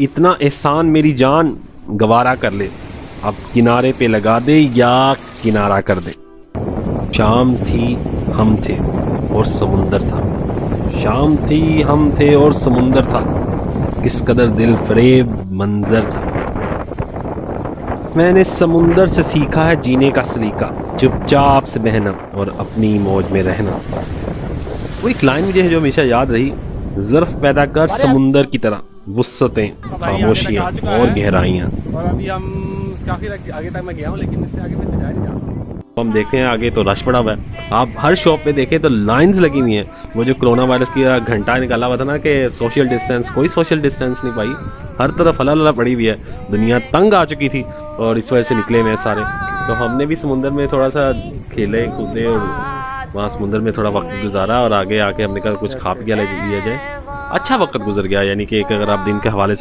इतना एहसान मेरी जान गवारा कर ले, अब किनारे पे लगा दे या किनारा कर दे। शाम थी हम थे और समुंदर था, शाम थी हम थे और समुंदर था, किस कदर दिल फरेब मंजर था। मैंने समुंदर से सीखा है जीने का सलीका, चुपचाप से बहना और अपनी मौज में रहना। वो एक लाइन मुझे है जो हमेशा याद रही, ज़र्फ पैदा कर समुंदर की तरह, वुस्सतें, खामोशियाँ और गहराइयाँ। और अभी हम काफ़ी आगे तक मैं गया हूँ, लेकिन इससे आगे मैं जा नहीं रहा। हम देखते हैं आगे तो रश पड़ा हुआ है। आप हर शॉप पे देखें तो लाइंस लगी हुई हैं। वो जो कोरोना वायरस की घंटा निकाला हुआ था ना कि सोशल डिस्टेंस, कोई सोशल डिस्टेंस नहीं पाई, हर तरफ हला पड़ी हुई है। दुनिया तंग आ चुकी थी और इस वजह से निकले हुए सारे। तो हमने भी समुंदर में थोड़ा सा खेले कूदे और वहाँ समुंदर में थोड़ा वक्त गुजारा और आगे आके हमने कहा कुछ खा पी लिया जाए। अच्छा वक्त गुजर गया, यानी कि एक अगर आप दिन के हवाले से